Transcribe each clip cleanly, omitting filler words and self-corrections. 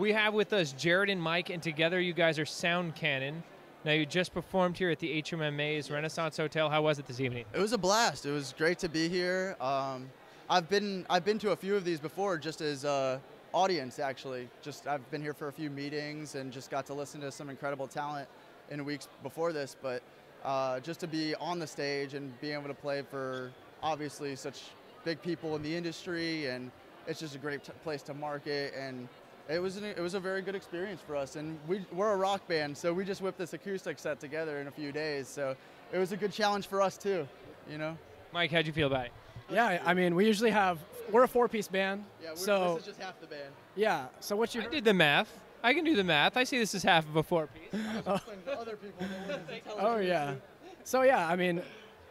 We have with us Jared and Mike, and together you guys are Sound Cannon. Now, you just performed here at the HMMA's Renaissance Hotel. How was it this evening? It was a blast. It was great to be here. I've been to a few of these before, just as audience, actually. I've been here for a few meetings and just got to listen to some incredible talent in weeks before this. But just to be on the stage and being able to play for obviously such big people in the industry, and it's just a great place to market, and it was a very good experience for us. And we're a rock band, so we just whipped this acoustic set together in a few days. So it was a good challenge for us too, you know. Mike, how'd you feel about it? Yeah, I mean, we're a four-piece band. Yeah, so this is just half the band. Yeah, so what you I did the math. I can do the math. I see this is half of a four-piece. Other people Oh yeah. So yeah, I mean,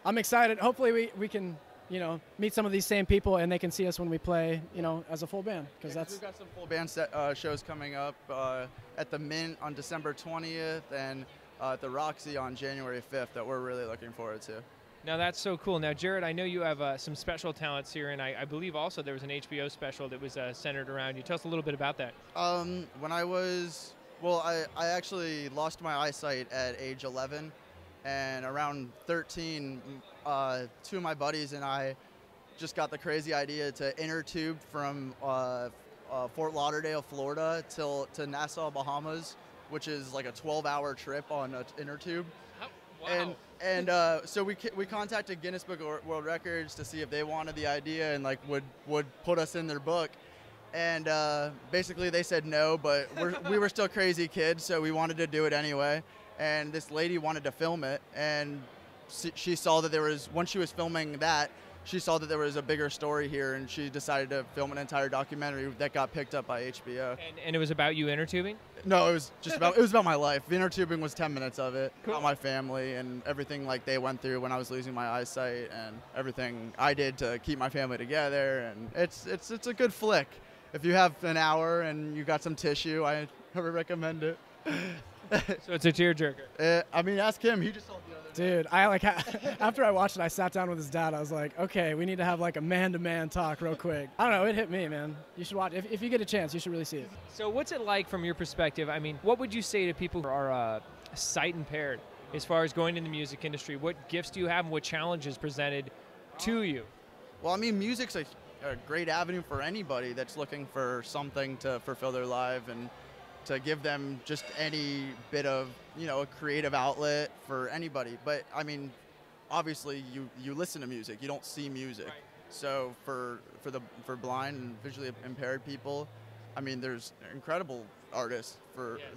I'm excited. Hopefully we can, you know, meet some of these same people and they can see us when we play, you know, as a full band, because we've got some full band shows coming up at the Mint on December 20th and at the Roxy on January 5th that we're really looking forward to. Now, that's so cool. Now, Jared, I know you have some special talents here, and I believe also there was an HBO special that was centered around you. Tell us a little bit about that. When I actually lost my eyesight at age 11, and around 13, two of my buddies and I just got the crazy idea to inner tube from Fort Lauderdale, Florida, to Nassau, Bahamas, which is like a 12-hour trip on an inner tube. Wow. And so we contacted Guinness Book of World Records to see if they wanted the idea and like would put us in their book. And basically they said no, but we were still crazy kids, so we wanted to do it anyway. And this lady wanted to film it, and she saw that once she was filming that, she saw that there was a bigger story here, and she decided to film an entire documentary that got picked up by HBO. And it was about you inner tubing? No, it was about my life. The inner tubing was 10 minutes of it, cool. About my family and everything like they went through when I was losing my eyesight, and everything I did to keep my family together. And it's a good flick. If you have an hour and you got some tissue, I would recommend it. So it's a tearjerker. I mean, ask him. He just saw it the other day. Dude, after I watched it, I sat down with his dad. I was like, okay, we need to have like a man-to-man talk real quick. I don't know, it hit me, man. You should watch it. If you get a chance, you should really see it. So what's it like from your perspective? I mean, what would you say to people who are sight impaired as far as going in the music industry? What gifts do you have and what challenges presented to you? Well, I mean, music's a great avenue for anybody that's looking for something to fulfill their life and to give them just any bit of, you know, a creative outlet for anybody. But I mean, obviously you listen to music, you don't see music. Right. So for blind and visually impaired people, I mean, there's incredible artists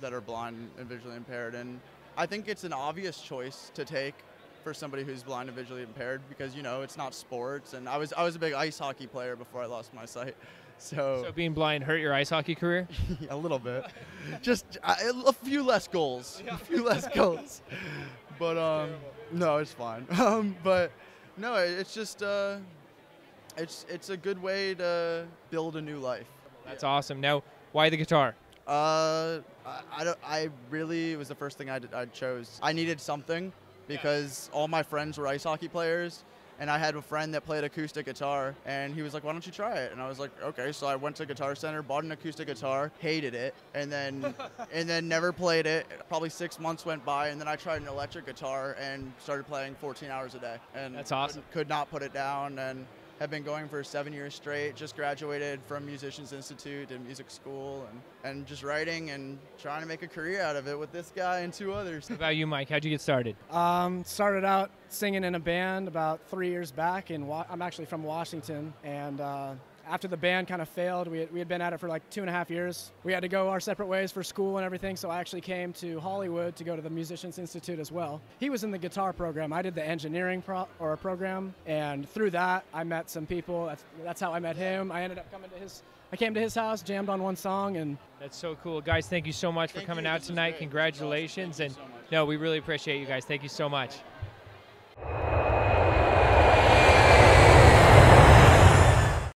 that are blind and visually impaired, and I think it's an obvious choice to take for somebody who's blind and visually impaired, because, you know, it's not sports, and I was a big ice hockey player before I lost my sight. So being blind hurt your ice hockey career? A little bit. Just a few less goals. A few less goals. But no, it's fine. But no, it's just it's a good way to build a new life. That's awesome. Now, why the guitar? It was the first thing I chose. I needed something because all my friends were ice hockey players. And I had a friend that played acoustic guitar, and he was like, why don't you try it? And I was like, okay. So I went to Guitar Center, bought an acoustic guitar, hated it, and then never played it. Probably 6 months went by, and then I tried an electric guitar and started playing 14 hours a day. And that's awesome. Could not put it down, and have been going for 7 years straight. Just graduated from Musicians Institute and music school, and just writing and trying to make a career out of it with this guy and two others. What about you, Mike? How'd you get started? Started out singing in a band about 3 years back. I'm actually from Washington, and after the band kind of failed, we had been at it for like 2.5 years. We had to go our separate ways for school and everything, so I actually came to Hollywood to go to the Musicians Institute as well. He was in the guitar program. I did the engineering program, and through that, I met some people. That's how I met him. I ended up I came to his house, jammed on one song, and that's so cool. Guys, thank you so much for coming out tonight. Congratulations. And no, we really appreciate you guys. Thank you so much.